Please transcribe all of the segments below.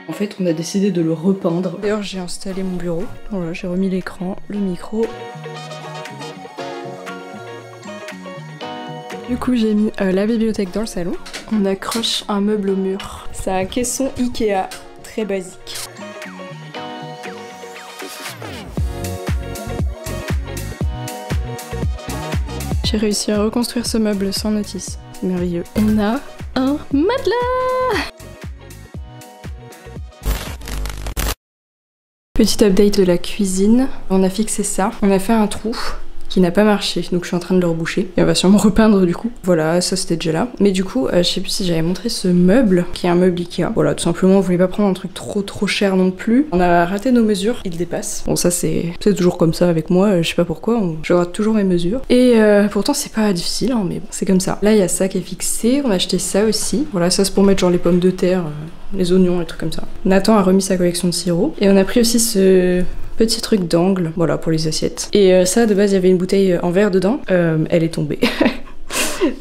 En fait, on a décidé de le repeindre. D'ailleurs, j'ai installé mon bureau. Voilà, j'ai remis l'écran, le micro. Du coup, j'ai mis la bibliothèque dans le salon. On accroche un meuble au mur. C'est un caisson Ikea, très basique. J'ai réussi à reconstruire ce meuble sans notice. C'est merveilleux. On a un matelas! Petit update de la cuisine. On a fixé ça. On a fait un trou qui n'a pas marché, donc je suis en train de le reboucher. Et on va sûrement repeindre du coup. Voilà, ça c'était déjà là. Mais du coup, je sais plus si j'avais montré ce meuble, qui est un meuble Ikea. Voilà, tout simplement, on voulait pas prendre un truc trop cher non plus. On a raté nos mesures, il dépasse. Bon, ça c'est toujours comme ça avec moi, je sais pas pourquoi, je rate toujours mes mesures. Et pourtant c'est pas difficile, hein, mais bon, c'est comme ça. Là, il y a ça qui est fixé, on a acheté ça aussi. Voilà, ça c'est pour mettre genre les pommes de terre, les oignons, les trucs comme ça. Nathan a remis sa collection de sirop. Et on a pris aussi ce petit truc d'angle, voilà, pour les assiettes. Et ça, de base, il y avait une bouteille en verre dedans. Elle est tombée.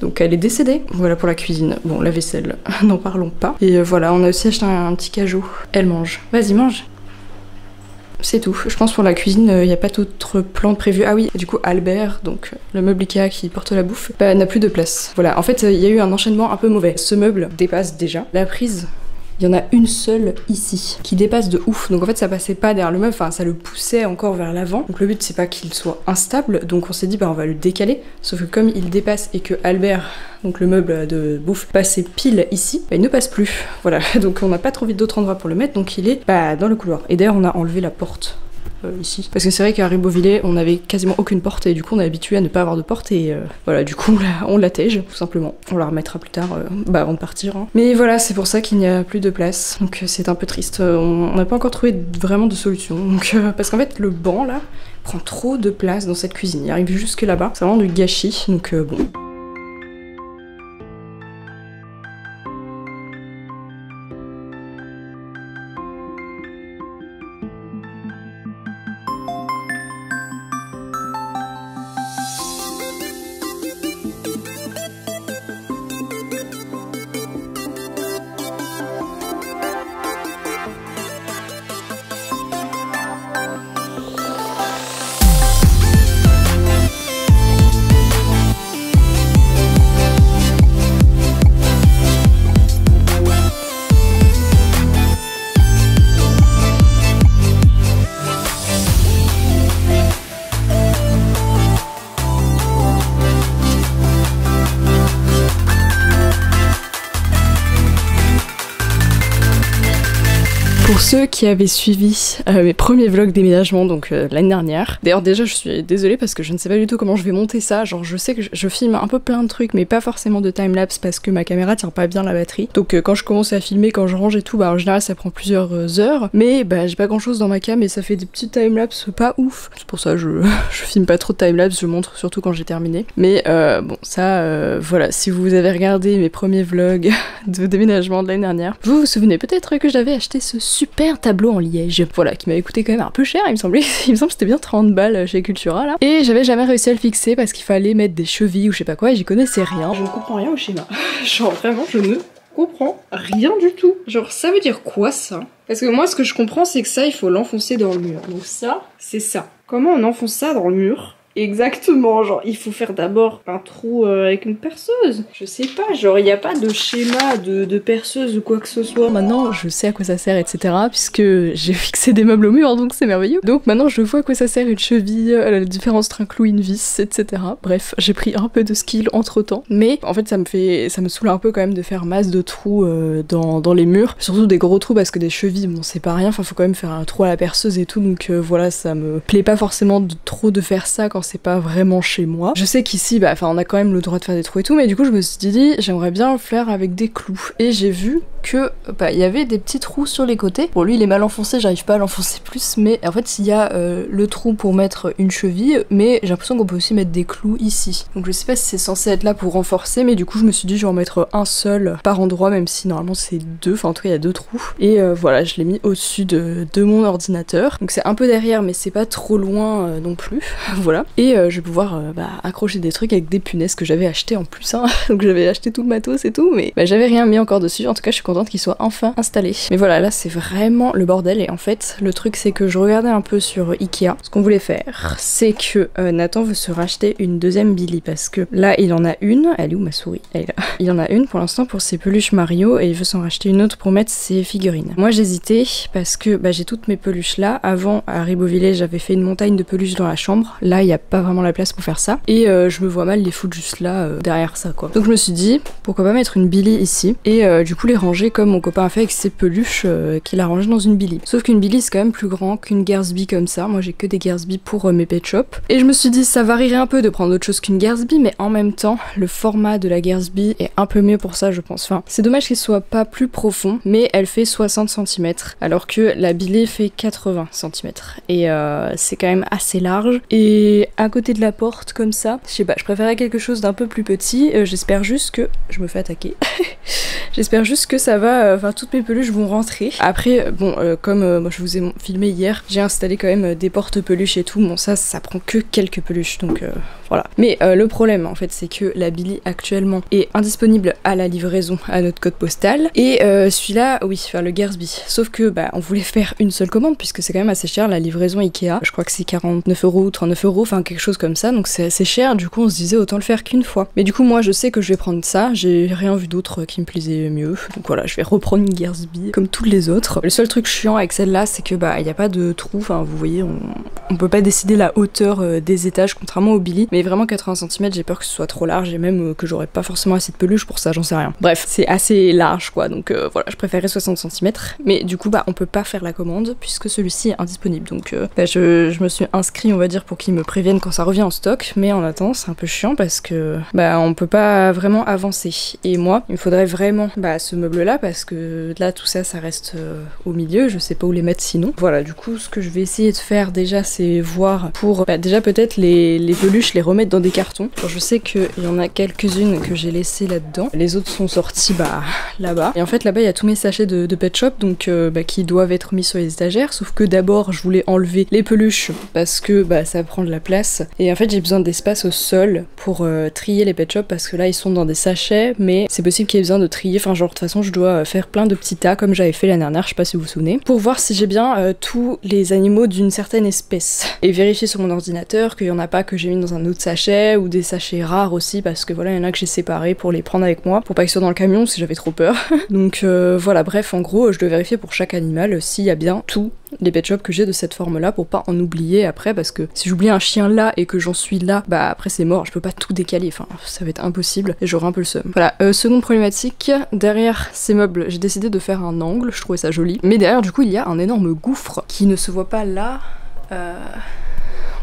Donc elle est décédée. Voilà pour la cuisine. Bon, la vaisselle, n'en parlons pas. Et voilà, on a aussi acheté un petit cajou. Elle mange. Vas-y, mange. C'est tout. Je pense pour la cuisine, il n'y a pas d'autres plans prévus. Ah oui, du coup, Albert, donc le meuble Ikea qui porte la bouffe, bah, n'a plus de place. Voilà, en fait, il y a eu un enchaînement un peu mauvais. Ce meuble dépasse déjà. La prise, il y en a une seule ici qui dépasse de ouf, donc en fait ça passait pas derrière le meuble, enfin ça le poussait encore vers l'avant, donc le but c'est pas qu'il soit instable, donc on s'est dit bah on va le décaler, sauf que comme il dépasse et que Albert, donc le meuble de bouffe, passait pile ici, bah il ne passe plus, voilà, donc on n'a pas trouvé d'autre endroit pour le mettre, donc il est bah, dans le couloir. Et d'ailleurs on a enlevé la porte ici, parce que c'est vrai qu'à Ribeauvillé on avait quasiment aucune porte et du coup on est habitué à ne pas avoir de porte et voilà, du coup on l'attège tout simplement. On la remettra plus tard bah avant de partir, hein. Mais voilà, c'est pour ça qu'il n'y a plus de place, donc c'est un peu triste. On n'a pas encore trouvé vraiment de solution, donc parce qu'en fait le banc là prend trop de place dans cette cuisine, il arrive jusque là-bas, c'est vraiment du gâchis, donc bon. Pour ceux qui avaient suivi mes premiers vlogs déménagement, donc l'année dernière. D'ailleurs déjà je suis désolée parce que je ne sais pas du tout comment je vais monter ça, genre je sais que je filme un peu plein de trucs mais pas forcément de timelapse parce que ma caméra tient pas bien la batterie. Donc quand je commence à filmer, quand je range et tout, bah en général ça prend plusieurs heures, mais bah j'ai pas grand chose dans ma cam et ça fait des petits timelapse pas ouf. C'est pour ça que je filme pas trop de timelapse, je montre surtout quand j'ai terminé. Mais bon ça voilà, si vous avez regardé mes premiers vlogs de déménagement de l'année dernière, vous vous souvenez peut-être que j'avais acheté ce super tableau en liège, voilà, qui m'avait coûté quand même un peu cher, il me semble que c'était bien 30 balles chez Cultura là. Et j'avais jamais réussi à le fixer parce qu'il fallait mettre des chevilles ou je sais pas quoi et j'y connaissais rien. Je ne comprends rien au schéma. Genre vraiment je ne comprends rien du tout. Genre ça veut dire quoi ça? Parce que moi ce que je comprends c'est que ça il faut l'enfoncer dans le mur. Donc ça, c'est ça. Comment on enfonce ça dans le mur? Exactement, genre il faut faire d'abord un trou avec une perceuse. Je sais pas, genre il n'y a pas de schéma de perceuse ou quoi que ce soit. Maintenant je sais à quoi ça sert, etc. puisque j'ai fixé des meubles au mur, donc c'est merveilleux. Donc maintenant je vois à quoi ça sert une cheville, la différence entre un clou et une vis, etc. Bref, j'ai pris un peu de skill entre temps. Mais en fait ça me saoule un peu quand même de faire masse de trous dans les murs. Surtout des gros trous parce que des chevilles, bon c'est pas rien, enfin faut quand même faire un trou à la perceuse et tout. Donc voilà, ça me plaît pas forcément trop de faire ça quand c'est pas vraiment chez moi. Je sais qu'ici, bah, on a quand même le droit de faire des trous et tout, mais du coup je me suis dit, j'aimerais bien le faire avec des clous. Et j'ai vu que, bah, il y avait des petits trous sur les côtés. Bon, lui il est mal enfoncé, j'arrive pas à l'enfoncer plus, mais en fait il y a le trou pour mettre une cheville, mais j'ai l'impression qu'on peut aussi mettre des clous ici. Donc je sais pas si c'est censé être là pour renforcer, mais du coup je me suis dit je vais en mettre un seul par endroit, même si normalement c'est deux, enfin en tout cas il y a deux trous. Et voilà, je l'ai mis au-dessus de mon ordinateur. Donc c'est un peu derrière, mais c'est pas trop loin non plus. Voilà. et je vais pouvoir accrocher des trucs avec des punaises que j'avais acheté en plus, hein. Donc j'avais acheté tout le matos et tout, mais j'avais rien mis encore dessus. En tout cas je suis contente qu'il soit enfin installé. Mais voilà, là c'est vraiment le bordel, et en fait le truc c'est que je regardais un peu sur Ikea. Ce qu'on voulait faire, c'est que Nathan veut se racheter une deuxième Billy, parce que là il en a une. Elle est où ma souris? Elle est là. Il en a une pour l'instant pour ses peluches Mario, et il veut s'en racheter une autre pour mettre ses figurines. Moi j'hésitais parce que j'ai toutes mes peluches là. Avant à Haribo Village j'avais fait une montagne de peluches dans la chambre. Là il n'y a pas vraiment la place pour faire ça, et je me vois mal les foutre juste là derrière ça quoi. Donc je me suis dit pourquoi pas mettre une Billy ici, et du coup les ranger comme mon copain a fait avec ses peluches qu'il a rangé dans une Billy. Sauf qu'une Billy c'est quand même plus grand qu'une Garsby comme ça. Moi j'ai que des Garsby pour mes pet shops, et je me suis dit ça varierait un peu de prendre autre chose qu'une Garsby, mais en même temps le format de la Garsby est un peu mieux pour ça je pense. Enfin c'est dommage qu'il soit pas plus profond, mais elle fait 60 cm alors que la Billy fait 80 cm, et c'est quand même assez large. Et à côté de la porte comme ça, je sais pas, je préférais quelque chose d'un peu plus petit. J'espère juste que je me fais attaquer. J'espère juste que ça va, enfin toutes mes peluches vont rentrer. Après bon comme moi je vous ai filmé hier, j'ai installé quand même des porte peluches et tout. Bon ça prend que quelques peluches, donc voilà. Mais le problème en fait c'est que la Billy actuellement est indisponible à la livraison à notre code postal, et celui-là oui, faire le Garsby. Sauf que on voulait faire une seule commande puisque c'est quand même assez cher la livraison Ikea. Je crois que c'est 49 € ou 39 €, enfin quelque chose comme ça, donc c'est assez cher. Du coup on se disait autant le faire qu'une fois. Mais du coup moi je sais que je vais prendre ça, j'ai rien vu d'autre qui me plaisait mieux. Donc voilà, je vais reprendre une Garsby comme toutes les autres. Le seul truc chiant avec celle-là c'est que il n'y a pas de trou, enfin vous voyez on peut pas décider la hauteur des étages contrairement au Billy, mais vraiment 80 cm j'ai peur que ce soit trop large, et même que j'aurais pas forcément assez de peluche pour ça, j'en sais rien. Bref, c'est assez large quoi, donc voilà, je préférais 60 cm, mais du coup on peut pas faire la commande puisque celui-ci est indisponible. Donc je me suis inscrit on va dire pour qu'ils me préviennent quand ça revient en stock, mais en attendant c'est un peu chiant parce que on peut pas vraiment avancer, et moi il me faudrait vraiment ce meuble là, parce que là tout ça reste au milieu, je sais pas où les mettre sinon. Voilà, du coup ce que je vais essayer de faire déjà c'est voir pour déjà peut-être les peluches les remettre dans des cartons. Alors, je sais qu'il y en a quelques-unes que j'ai laissées là-dedans, les autres sont sorties là-bas, et en fait là-bas il y a tous mes sachets de pet shop donc qui doivent être mis sur les étagères, sauf que d'abord je voulais enlever les peluches parce que ça prend de la place, et en fait j'ai besoin d'espace au sol pour trier les pet shop, parce que là ils sont dans des sachets, mais c'est possible qu'il y ait besoin de trier, enfin genre de toute façon je dois faire plein de petits tas comme j'avais fait l'année dernière, je sais pas si vous vous souvenez, pour voir si j'ai bien tous les animaux d'une certaine espèce, et vérifier sur mon ordinateur qu'il y en a pas que j'ai mis dans un autre sachet, ou des sachets rares aussi, parce que voilà il y en a que j'ai séparés pour les prendre avec moi, pour pas qu'ils soient dans le camion parce que j'avais trop peur. Donc voilà, bref en gros je dois vérifier pour chaque animal s'il y a bien tout les pet shops que j'ai de cette forme là pour pas en oublier après, parce que si j'oublie un chien là et que j'en suis là, après c'est mort, je peux pas tout décaler, enfin ça va être impossible et j'aurai un peu le seum. Voilà, seconde problématique, derrière ces meubles j'ai décidé de faire un angle, je trouvais ça joli, mais derrière du coup il y a un énorme gouffre qui ne se voit pas là.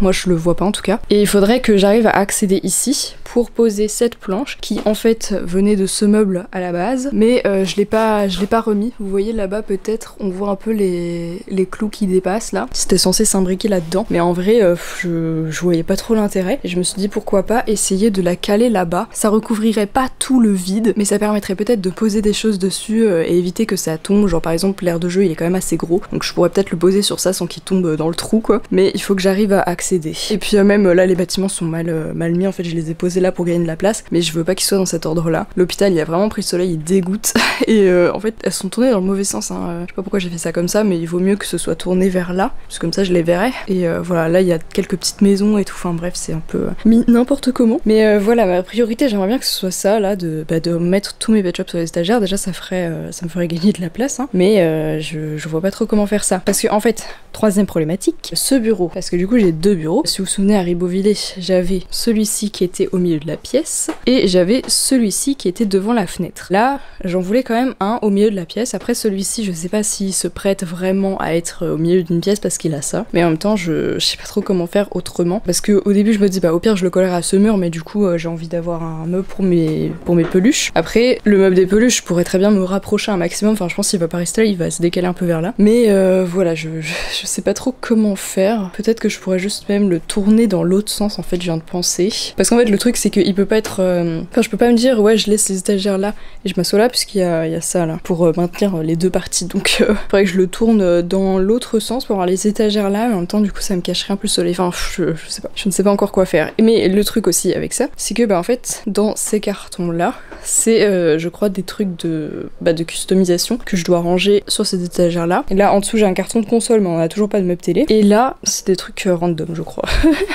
Moi je le vois pas en tout cas. Et il faudrait que j'arrive à accéder ici pour poser cette planche qui en fait venait de ce meuble à la base, mais je l'ai pas remis. Vous voyez là-bas peut-être on voit un peu les clous qui dépassent là. C'était censé s'imbriquer là-dedans, mais en vrai je voyais pas trop l'intérêt, et je me suis dit pourquoi pas essayer de la caler là-bas. Ça recouvrirait pas tout le vide, mais ça permettrait peut-être de poser des choses dessus et éviter que ça tombe. Genre par exemple l'air de jeu il est quand même assez gros, donc je pourrais peut-être le poser sur ça sans qu'il tombe dans le trou quoi. Mais il faut que j'arrive à accéder. Et puis même là les bâtiments sont mal mis, en fait je les ai posés là pour gagner de la place, mais je veux pas qu'ils soient dans cet ordre là. L'hôpital il a vraiment pris le soleil, il dégoûte et en fait elles sont tournées dans le mauvais sens hein. Je sais pas pourquoi j'ai fait ça comme ça, mais il vaut mieux que ce soit tourné vers là, parce que comme ça je les verrai. Et voilà, là il y a quelques petites maisons et tout, enfin bref c'est un peu mis n'importe comment. Mais voilà, ma priorité j'aimerais bien que ce soit ça là, de mettre tous mes pet shops sur les étagères. Déjà ça me ferait gagner de la place hein. Mais je vois pas trop comment faire ça, parce que en fait troisième problématique, ce bureau, parce que du coup j'ai deux bureaux. Si vous vous souvenez à Haribo Village j'avais celui-ci qui était au milieu de la pièce et j'avais celui-ci qui était devant la fenêtre. Là j'en voulais quand même un au milieu de la pièce. Après celui-ci je sais pas s'il se prête vraiment à être au milieu d'une pièce parce qu'il a ça, mais en même temps je sais pas trop comment faire autrement, parce que au début je me dis au pire je le collerai à ce mur, mais du coup j'ai envie d'avoir un meuble pour mes peluches. Après le meuble des peluches je pourrais très bien me rapprocher un maximum, enfin je pense qu'il va pas rester là, il va se décaler un peu vers là, mais voilà je sais pas trop comment faire. Peut-être que je pourrais juste même le tourner dans l'autre sens, en fait je viens de penser, parce qu'en fait le truc c'est qu'il peut pas être... Enfin, je peux pas me dire, ouais, je laisse les étagères là et je m'assois là, puisqu'il y a ça là, pour maintenir les deux parties. Donc, faudrait que je le tourne dans l'autre sens pour avoir les étagères là, mais en même temps, du coup, ça me cacherait un peu le soleil. Enfin, je sais pas. Je ne sais pas encore quoi faire. Mais le truc aussi avec ça, c'est que, bah, en fait, dans ces cartons là, c'est, je crois, des trucs de customisation que je dois ranger sur ces étagères là. Et là, en dessous, j'ai un carton de console, mais on a toujours pas de meuble télé. Et là, c'est des trucs random, je crois.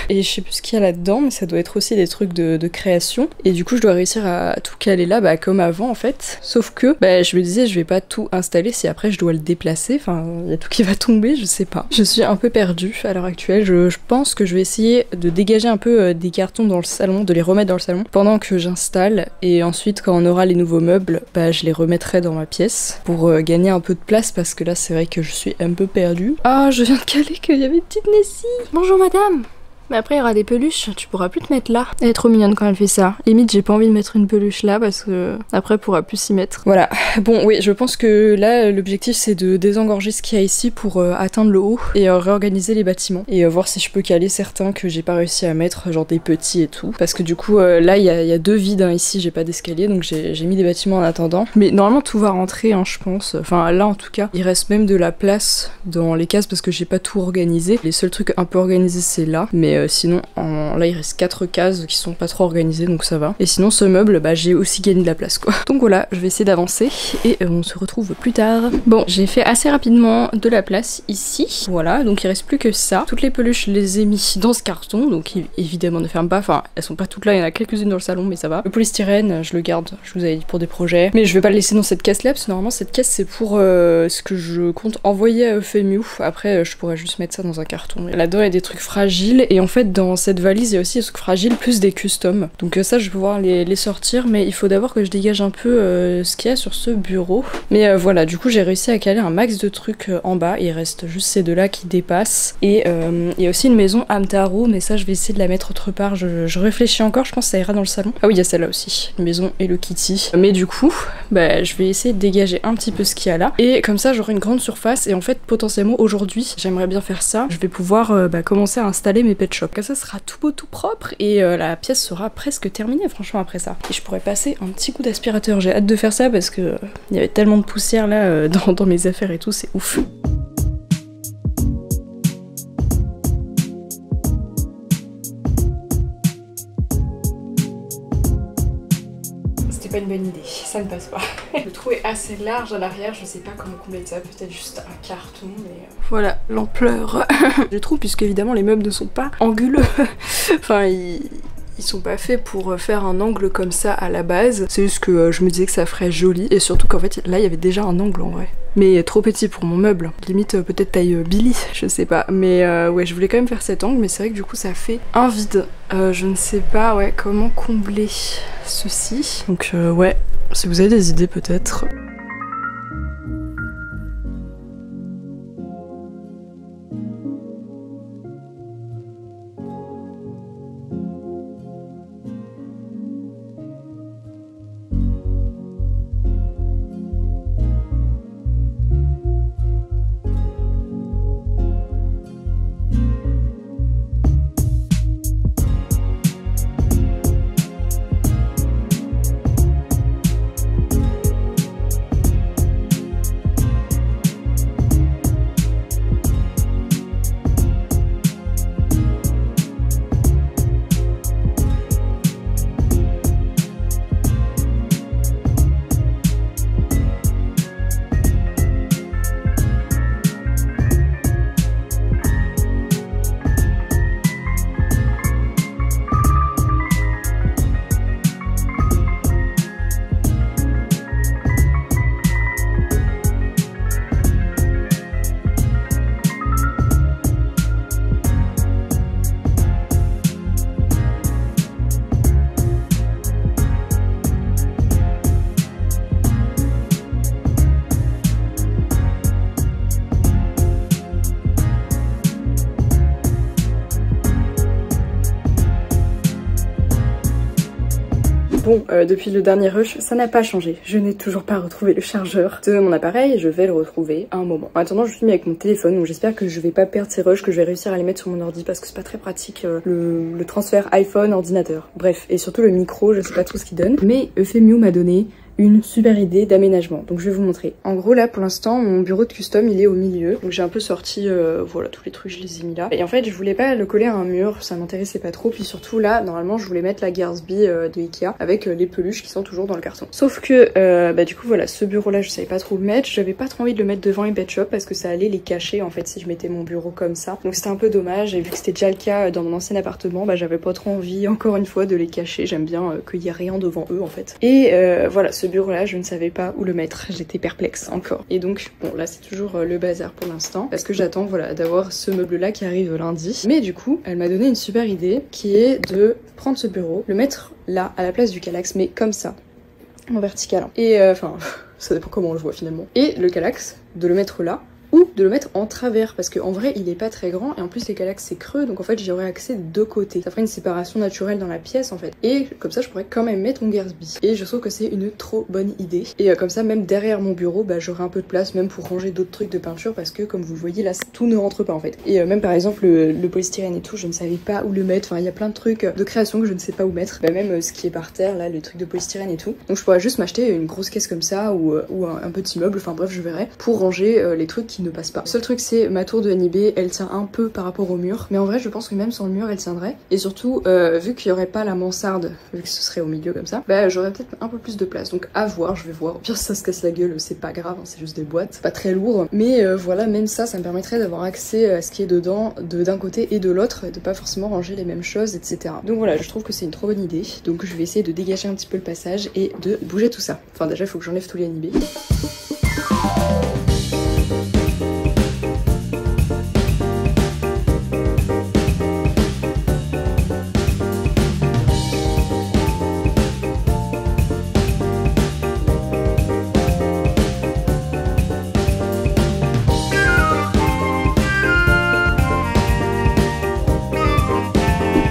Et je sais plus ce qu'il y a là-dedans, mais ça doit être aussi des trucs de création. Et du coup, je dois réussir à tout caler là, bah, comme avant en fait. Sauf que, bah, je me disais, je vais pas tout installer si après je dois le déplacer. Enfin, il y a tout qui va tomber, je sais pas. Je suis un peu perdue à l'heure actuelle. Je pense que je vais essayer de dégager un peu des cartons dans le salon, de les remettre dans le salon pendant que j'installe. Et ensuite, quand on aura les nouveaux meubles, bah, je les remettrai dans ma pièce pour gagner un peu de place parce que là, c'est vrai que je suis un peu perdue. Ah, je viens de caler qu'il y avait une petite Nessie. Bonjour madame. Mais après il y aura des peluches, tu pourras plus te mettre là. Elle est trop mignonne quand elle fait ça. Limite j'ai pas envie de mettre une peluche là parce que après elle pourra plus s'y mettre. Voilà. Bon oui, je pense que là l'objectif c'est de désengorger ce qu'il y a ici pour atteindre le haut et réorganiser les bâtiments. Et voir si je peux caler certains que j'ai pas réussi à mettre, genre des petits et tout. Parce que du coup là il y a deux vides hein, ici, j'ai pas d'escalier donc j'ai mis des bâtiments en attendant. Mais normalement tout va rentrer hein, je pense. Enfin là en tout cas, il reste même de la place dans les cases parce que j'ai pas tout organisé. Les seuls trucs un peu organisés c'est là. Mais sinon, là il reste 4 cases qui sont pas trop organisées donc ça va. Et sinon ce meuble, bah j'ai aussi gagné de la place quoi. Donc voilà, je vais essayer d'avancer et on se retrouve plus tard. Bon, j'ai fait assez rapidement de la place ici. Voilà, donc il reste plus que ça. Toutes les peluches, je les ai mis dans ce carton, donc évidemment ne ferme pas. Enfin, elles sont pas toutes là, il y en a quelques-unes dans le salon mais ça va. Le polystyrène, je le garde, je vous avais dit pour des projets. Mais je vais pas le laisser dans cette caisse là parce que normalement cette caisse c'est pour ce que je compte envoyer à Eufemiu. Après je pourrais juste mettre ça dans un carton. Là-dedans il y a des trucs fragiles et en fait dans cette valise il y a aussi des trucs fragiles plus des customs. Donc ça je vais pouvoir les sortir mais il faut d'abord que je dégage un peu ce qu'il y a sur ce bureau. Mais voilà, du coup j'ai réussi à caler un max de trucs en bas. Il reste juste ces deux là qui dépassent. Et il y a aussi une maison Amtaro mais ça je vais essayer de la mettre autre part. Je réfléchis encore, je pense que ça ira dans le salon. Ah oui il y a celle-là aussi, une maison Hello Kitty. Mais du coup bah, je vais essayer de dégager un petit peu ce qu'il y a là. Et comme ça j'aurai une grande surface et en fait potentiellement aujourd'hui j'aimerais bien faire ça. Je vais pouvoir commencer à installer mes pet shops. Comme ça sera tout beau, tout propre et la pièce sera presque terminée franchement après ça. Et je pourrais passer un petit coup d'aspirateur. J'ai hâte de faire ça parce que il y avait tellement de poussière là dans mes affaires et tout, c'est ouf. Pas une bonne idée, ça ne passe pas. Le trou est assez large à l'arrière, je sais pas comment combler ça, peut-être juste un carton, mais... Voilà, l'ampleur du trou, puisque évidemment les meubles ne sont pas anguleux. Enfin, ils sont pas faits pour faire un angle comme ça à la base. C'est juste que je me disais que ça ferait joli, et surtout qu'en fait, là, il y avait déjà un angle en vrai. Mais trop petit pour mon meuble. Limite peut-être taille Billy, je sais pas. Mais ouais, je voulais quand même faire cet angle, mais c'est vrai que du coup ça fait un vide. Je ne sais pas ouais, comment combler ceci. Donc ouais, si vous avez des idées peut-être. Bon, depuis le dernier rush, ça n'a pas changé. Je n'ai toujours pas retrouvé le chargeur de mon appareil, je vais le retrouver à un moment. En attendant, je suis mis avec mon téléphone, donc j'espère que je vais pas perdre ces rushs, que je vais réussir à les mettre sur mon ordi, parce que c'est pas très pratique le transfert iPhone-ordinateur. Bref, et surtout le micro, je sais pas trop ce qu'il donne. Mais Eufemiu m'a donné une super idée d'aménagement, donc je vais vous montrer. En gros là pour l'instant mon bureau de custom il est au milieu, donc j'ai un peu sorti voilà tous les trucs, je les ai mis là. Et en fait je voulais pas le coller à un mur, ça m'intéressait pas trop, puis surtout là normalement je voulais mettre la Gatsby de Ikea avec les peluches qui sont toujours dans le carton. Sauf que du coup voilà, ce bureau là je savais pas trop le mettre, j'avais pas trop envie de le mettre devant les pet shops parce que ça allait les cacher en fait si je mettais mon bureau comme ça, donc c'était un peu dommage. Et vu que c'était déjà le cas dans mon ancien appartement, j'avais pas trop envie encore une fois de les cacher, j'aime bien qu'il y ait rien devant eux en fait. Et voilà, ce bureau là je ne savais pas où le mettre, j'étais perplexe encore. Et donc bon là c'est toujours le bazar pour l'instant parce que j'attends voilà d'avoir ce meuble là qui arrive lundi. Mais du coup elle m'a donné une super idée qui est de prendre ce bureau, le mettre là à la place du Kallax, mais comme ça en vertical. Et enfin ça dépend comment on le voit finalement. Et le Kallax de le mettre là ou de le mettre en travers parce qu'en vrai il est pas très grand et en plus les Kallax c'est creux, donc en fait j'y aurais accès de deux côtés, ça ferait une séparation naturelle dans la pièce en fait, et comme ça je pourrais quand même mettre mon Gatsby. Et je trouve que c'est une trop bonne idée, et comme ça même derrière mon bureau j'aurai un peu de place même pour ranger d'autres trucs de peinture, parce que comme vous le voyez là tout ne rentre pas en fait. Et même par exemple le polystyrène et tout, je ne savais pas où le mettre, enfin il y a plein de trucs de création que je ne sais pas où mettre, même ce qui est par terre là, les trucs de polystyrène et tout, donc je pourrais juste m'acheter une grosse caisse comme ça ou un petit meuble, enfin bref je verrai, pour ranger les trucs qui ne passe pas. Le seul truc c'est ma tour de NIB, elle tient un peu par rapport au mur, mais en vrai je pense que même sans le mur elle tiendrait. Et surtout vu qu'il n'y aurait pas la mansarde, vu que ce serait au milieu comme ça, j'aurais peut-être un peu plus de place. Donc à voir, je vais voir. Au pire si ça se casse la gueule c'est pas grave, hein, c'est juste des boîtes, c'est pas très lourd. Mais voilà, même ça me permettrait d'avoir accès à ce qui est dedans d'un côté et de l'autre, et de pas forcément ranger les mêmes choses, etc. Donc voilà, je trouve que c'est une trop bonne idée. Donc je vais essayer de dégager un petit peu le passage et de bouger tout ça. Enfin déjà il faut que j'enlève tous les NIB.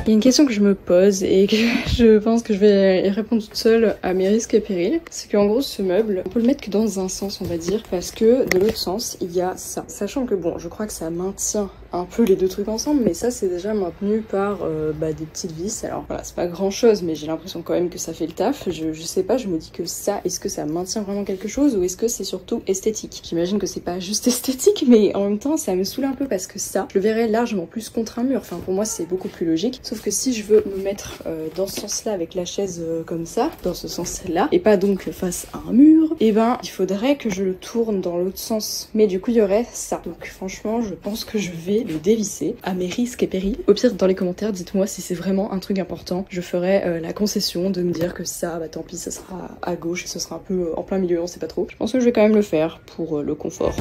Il y a une question que je me pose et que je pense que je vais y répondre toute seule à mes risques et périls. C'est qu'en gros ce meuble, on peut le mettre que dans un sens on va dire, parce que de l'autre sens il y a ça. Sachant que bon, je crois que ça maintient un peu les deux trucs ensemble, mais ça c'est déjà maintenu par des petites vis. Alors voilà, c'est pas grand chose, mais j'ai l'impression quand même que ça fait le taf. Je sais pas, je me dis que ça, est-ce que ça maintient vraiment quelque chose ou est-ce que c'est surtout esthétique? J'imagine que c'est pas juste esthétique, mais en même temps ça me saoule un peu parce que ça, je le verrais largement plus contre un mur. Enfin pour moi c'est beaucoup plus logique. Sauf que si je veux me mettre dans ce sens-là avec la chaise comme ça, dans ce sens-là, et pas donc face à un mur, et il faudrait que je le tourne dans l'autre sens. Mais du coup il y aurait ça. Donc franchement je pense que je vais le dévisser à mes risques et périls. Au pire dans les commentaires dites-moi si c'est vraiment un truc important. Je ferai la concession de me dire que ça, tant pis, ça sera à gauche et ce sera un peu en plein milieu, on sait pas trop. Je pense que je vais quand même le faire pour le confort.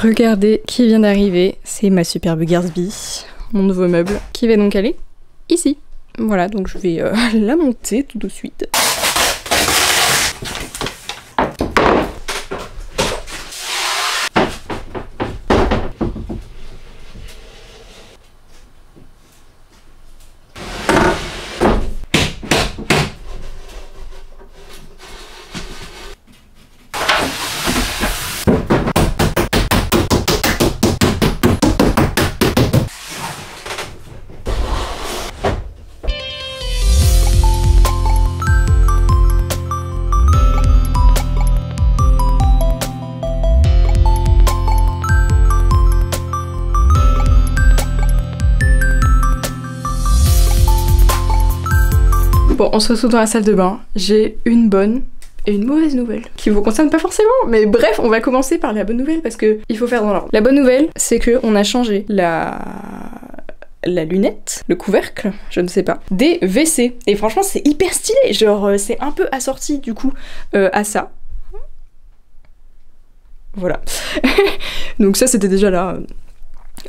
Regardez qui vient d'arriver, c'est ma superbe Gatsby, mon nouveau meuble, qui va donc aller ici. Voilà, donc je vais la monter tout de suite. Bon, on se retrouve dans la salle de bain. J'ai une bonne et une mauvaise nouvelle qui vous concerne pas forcément, mais bref, on va commencer par la bonne nouvelle parce que il faut faire dans l'ordre. La bonne nouvelle, c'est que on a changé la lunette, le couvercle, je ne sais pas, des WC. Et franchement, c'est hyper stylé, genre c'est un peu assorti du coup à ça. Voilà. Donc ça, c'était déjà là.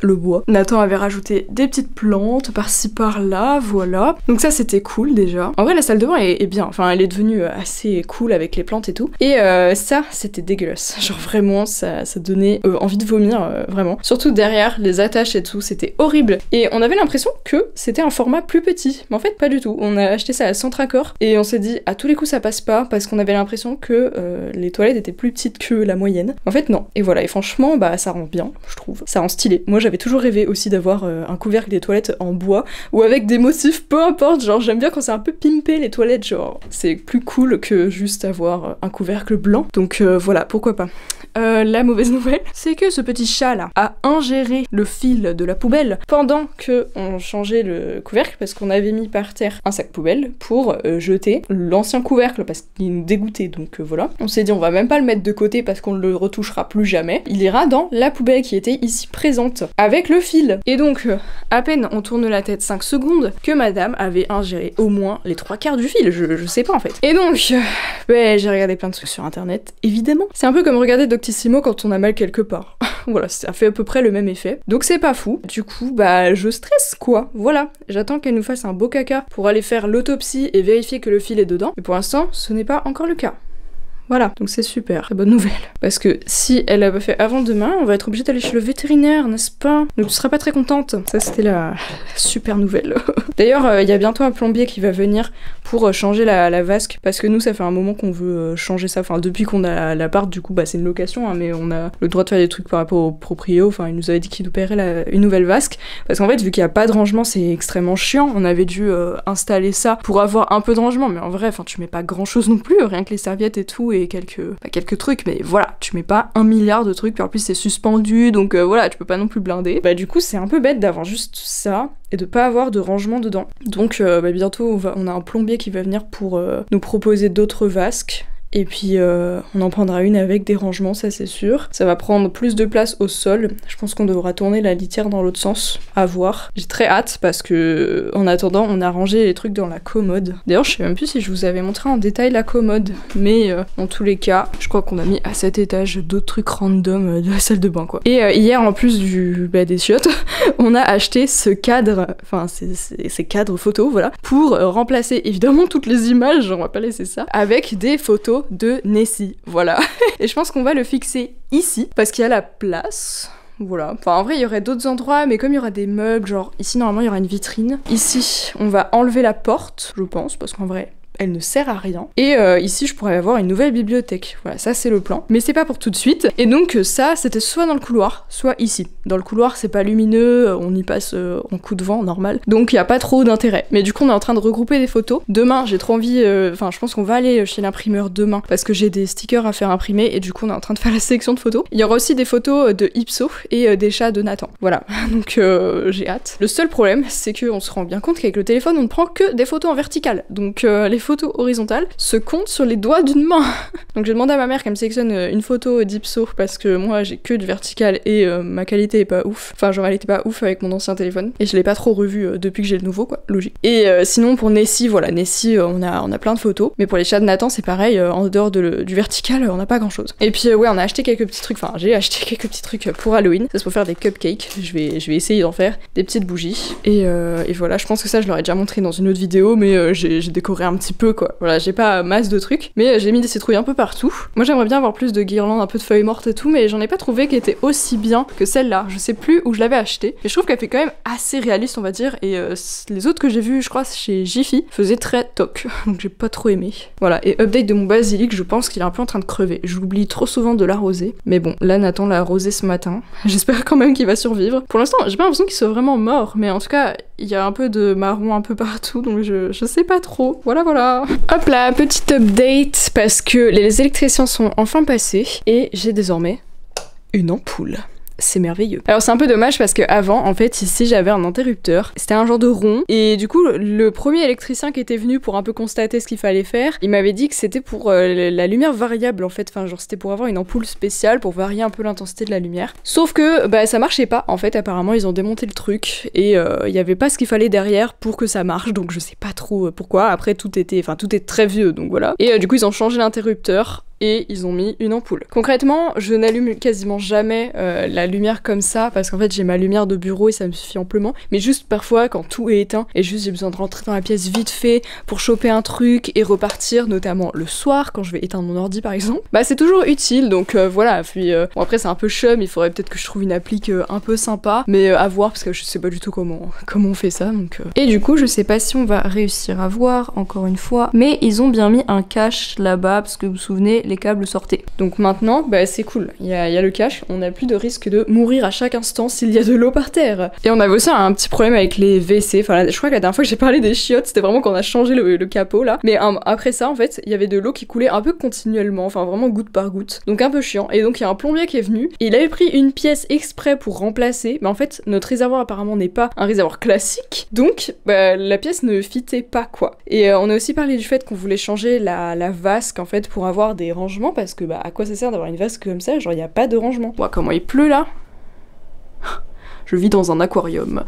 le bois. Nathan avait rajouté des petites plantes par-ci par-là, voilà. Donc ça c'était cool déjà. En vrai la salle de bain est bien, enfin elle est devenue assez cool avec les plantes et tout. Et ça c'était dégueulasse. Genre vraiment ça donnait envie de vomir, vraiment. Surtout derrière les attaches et tout, c'était horrible. Et on avait l'impression que c'était un format plus petit. Mais en fait pas du tout. On a acheté ça à Centracor et on s'est dit à tous les coups ça passe pas parce qu'on avait l'impression que les toilettes étaient plus petites que la moyenne. En fait non. Et voilà, et franchement bah ça rend bien, je trouve. Ça rend stylé. Moi j'avais toujours rêvé aussi d'avoir un couvercle des toilettes en bois ou avec des motifs, peu importe, genre j'aime bien quand c'est un peu pimpé les toilettes, genre c'est plus cool que juste avoir un couvercle blanc. Donc voilà, pourquoi pas. La mauvaise nouvelle, c'est que ce petit chat là a ingéré le fil de la poubelle pendant que on changeait le couvercle parce qu'on avait mis par terre un sac poubelle pour jeter l'ancien couvercle parce qu'il nous dégoûtait, donc voilà. On s'est dit on va même pas le mettre de côté parce qu'on le retouchera plus jamais. Il ira dans la poubelle qui était ici présente avec le fil. Et donc à peine on tourne la tête 5 secondes que madame avait ingéré au moins les 3/4 du fil, je sais pas en fait. Et donc j'ai regardé plein de trucs sur internet, évidemment. C'est un peu comme regarder Doctissimo quand on a mal quelque part. Voilà, ça fait à peu près le même effet. Donc c'est pas fou. Du coup, bah je stresse quoi. Voilà, j'attends qu'elle nous fasse un beau caca pour aller faire l'autopsie et vérifier que le fil est dedans. Mais pour l'instant, ce n'est pas encore le cas. Voilà, donc c'est super, très bonne nouvelle. Parce que si elle l'a pas fait avant demain, on va être obligé d'aller chez le vétérinaire, n'est-ce pas? Donc tu seras pas très contente. Ça c'était la super nouvelle. D'ailleurs, il y a bientôt un plombier qui va venir pour changer la vasque, parce que nous ça fait un moment qu'on veut changer ça, enfin depuis qu'on a l'appart, du coup bah c'est une location, hein, mais on a le droit de faire des trucs par rapport au proprio, enfin il nous avait dit qu'il nous paierait une nouvelle vasque, parce qu'en fait vu qu'il n'y a pas de rangement c'est extrêmement chiant, on avait dû installer ça pour avoir un peu de rangement, mais en vrai enfin tu mets pas grand chose non plus, rien que les serviettes et tout, et quelques trucs, mais voilà, tu mets pas 1 milliard de trucs, puis en plus c'est suspendu, donc voilà, tu peux pas non plus blinder. Bah du coup c'est un peu bête d'avoir juste ça, et de pas avoir de rangement dedans. Donc bientôt on a un plombier qui va venir pour nous proposer d'autres vasques. Et puis on en prendra une avec des rangements, ça c'est sûr. Ça va prendre plus de place au sol. Je pense qu'on devra tourner la litière dans l'autre sens, à voir. J'ai très hâte parce que en attendant on a rangé les trucs dans la commode. D'ailleurs je sais même plus si je vous avais montré en détail la commode, mais dans tous les cas, je crois qu'on a mis à cet étage d'autres trucs random de la salle de bain quoi. Et hier en plus des chiottes, on a acheté ce cadre, enfin ces cadres photos, voilà, pour remplacer évidemment toutes les images, on va pas laisser ça, avec des photos de Nessie, voilà. Et je pense qu'on va le fixer ici, parce qu'il y a la place. Voilà. Enfin, en vrai, il y aurait d'autres endroits, mais comme il y aura des meubles, genre ici, normalement, il y aura une vitrine. Ici, on va enlever la porte, je pense, parce qu'en vrai, elle ne sert à rien. Et ici, je pourrais avoir une nouvelle bibliothèque. Voilà, ça c'est le plan. Mais c'est pas pour tout de suite. Et donc ça, c'était soit dans le couloir, soit ici. Dans le couloir, c'est pas lumineux, on y passe en coup de vent, normal. Donc il y a pas trop d'intérêt. Mais du coup, on est en train de regrouper des photos. Demain, j'ai trop envie... Enfin, je pense qu'on va aller chez l'imprimeur demain, parce que j'ai des stickers à faire imprimer, et du coup, on est en train de faire la sélection de photos. Il y aura aussi des photos de Ipso et des chats de Nathan. Voilà. Donc j'ai hâte. Le seul problème, c'est qu'on se rend bien compte qu'avec le téléphone, on ne prend que des photos en verticale. Donc les photos horizontales se comptent sur les doigts d'une main. Donc j'ai demandé à ma mère qu'elle me sélectionne une photo d'Ipso parce que moi j'ai que du vertical et ma qualité est pas ouf. Enfin genre elle était pas ouf avec mon ancien téléphone et je l'ai pas trop revu depuis que j'ai le nouveau quoi, logique. Et sinon pour Nessie, voilà, Nessie on a plein de photos, mais pour les chats de Nathan c'est pareil, en dehors du vertical on n'a pas grand chose. Et puis ouais on a acheté quelques petits trucs, enfin j'ai acheté quelques petits trucs pour Halloween, ça c'est pour faire des cupcakes, je vais essayer d'en faire, des petites bougies et voilà, je pense que ça je l'aurais déjà montré dans une autre vidéo, mais j'ai décoré un petit peu quoi. Voilà, j'ai pas masse de trucs, mais j'ai mis des citrouilles un peu partout. Moi j'aimerais bien avoir plus de guirlandes, un peu de feuilles mortes et tout, mais j'en ai pas trouvé qui était aussi bien que celle-là. Je sais plus où je l'avais achetée, mais je trouve qu'elle fait quand même assez réaliste on va dire, et les autres que j'ai vues, je crois chez Jiffy, faisaient très toc, donc j'ai pas trop aimé. Voilà, et update de mon basilic, je pense qu'il est un peu en train de crever. Je l'oublie trop souvent de l'arroser, mais bon, là Nathan l'a arrosé ce matin. J'espère quand même qu'il va survivre. Pour l'instant, j'ai pas l'impression qu'il soit vraiment mort, mais en tout cas, il y a un peu de marron un peu partout, donc je sais pas trop. Voilà, voilà. Hop là, petite update, parce que les électriciens sont enfin passés, et j'ai désormais une ampoule. C'est merveilleux. Alors c'est un peu dommage parce que avant, en fait, ici j'avais un interrupteur. C'était un genre de rond. Et du coup, le premier électricien qui était venu pour un peu constater ce qu'il fallait faire, il m'avait dit que c'était pour la lumière variable en fait. Enfin, genre c'était pour avoir une ampoule spéciale pour varier un peu l'intensité de la lumière. Sauf que bah ça marchait pas. En fait, apparemment, ils ont démonté le truc et il y avait pas ce qu'il fallait derrière pour que ça marche. Donc je sais pas trop pourquoi. Après, tout est très vieux, donc voilà. Et du coup, ils ont changé l'interrupteur. et ils ont mis une ampoule. Concrètement, je n'allume quasiment jamais la lumière comme ça parce qu'en fait j'ai ma lumière de bureau et ça me suffit amplement, mais juste parfois quand tout est éteint et juste j'ai besoin de rentrer dans la pièce vite fait pour choper un truc et repartir, notamment le soir quand je vais éteindre mon ordi par exemple, bah c'est toujours utile. Donc voilà, puis bon après c'est un peu chum, il faudrait peut-être que je trouve une applique un peu sympa, mais à voir parce que je sais pas du tout comment on fait ça donc Et du coup je sais pas si on va réussir à voir encore une fois, mais ils ont bien mis un cache là-bas parce que vous vous souvenez, les câbles sortaient. Donc maintenant bah c'est cool, il y a le cache, on n'a plus de risque de mourir à chaque instant s'il y a de l'eau par terre. Et on avait aussi un petit problème avec les WC, enfin je crois que la dernière fois que j'ai parlé des chiottes c'était vraiment quand on a changé le capot là, mais après ça en fait il y avait de l'eau qui coulait un peu continuellement, enfin vraiment goutte par goutte, donc un peu chiant. Et donc il y a un plombier qui est venu et il avait pris une pièce exprès pour remplacer, mais en fait notre réservoir apparemment n'est pas un réservoir classique, donc bah, la pièce ne fitait pas quoi. Et on a aussi parlé du fait qu'on voulait changer la vasque en fait pour avoir des rangements, parce que bah à quoi ça sert d'avoir une vasque comme ça, genre il n'y a pas de rangement. Bon, comment il pleut là. Je vis dans un aquarium.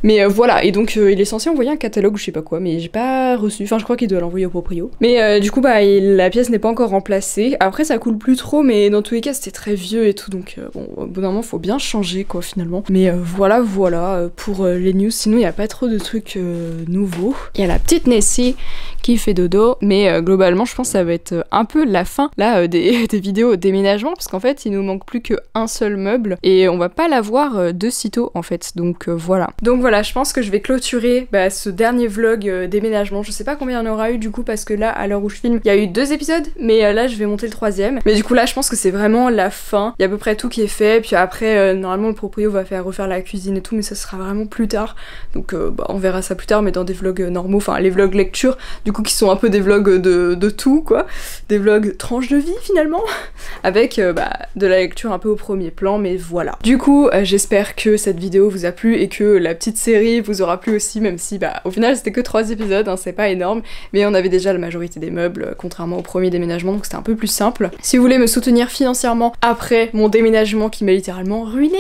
Mais voilà, et donc il est censé envoyer un catalogue ou je sais pas quoi, mais j'ai pas reçu, enfin je crois qu'il doit l'envoyer au proprio. Mais du coup bah la pièce n'est pas encore remplacée, après ça coule plus trop, mais dans tous les cas c'était très vieux et tout, donc bon au bout d'un moment faut bien changer quoi finalement. Mais voilà pour les news, sinon il n'y a pas trop de trucs nouveaux. Il y a la petite Nessie qui fait dodo, mais globalement je pense que ça va être un peu la fin là des vidéos déménagement, parce qu'en fait il nous manque plus qu'un seul meuble et on va pas l'avoir de sitôt en fait, donc voilà. Donc voilà, je pense que je vais clôturer ce dernier vlog déménagement. Je sais pas combien il y en aura eu du coup, parce que là à l'heure où je filme il y a eu 2 épisodes, mais là je vais monter le 3e. Mais du coup là je pense que c'est vraiment la fin, il y a à peu près tout qui est fait, puis après normalement le proprio va refaire la cuisine et tout, mais ça sera vraiment plus tard, donc on verra ça plus tard, mais dans des vlogs normaux, enfin les vlogs lecture du coup qui sont un peu des vlogs de tout quoi, des vlogs tranches de vie finalement, avec de la lecture un peu au premier plan, mais voilà. Du coup j'espère que cette vidéo vous a plu et que la petite série vous aura plu aussi, même si au final c'était que 3 épisodes, hein, c'est pas énorme, mais on avait déjà la majorité des meubles contrairement au premier déménagement, donc c'était un peu plus simple. Si vous voulez me soutenir financièrement après mon déménagement qui m'a littéralement ruiné,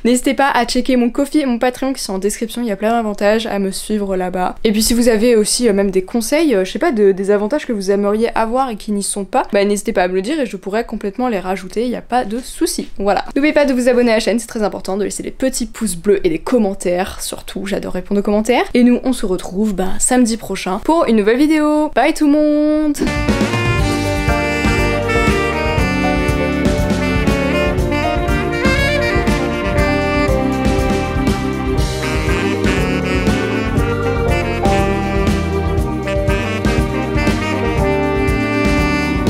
n'hésitez pas à checker mon Ko-fi et mon Patreon qui sont en description, il y a plein d'avantages à me suivre là-bas. Et puis si vous avez aussi même des conseils, je sais pas, des avantages que vous aimeriez avoir et qui n'y sont pas, n'hésitez pas à me le dire et je pourrais complètement les rajouter, il n'y a pas de souci. Voilà. N'oubliez pas de vous abonner à la chaîne, c'est très important, de laisser des petits pouces bleus et des commentaires, surtout, j'adore répondre aux commentaires. Et nous, on se retrouve samedi prochain pour une nouvelle vidéo. Bye tout le monde!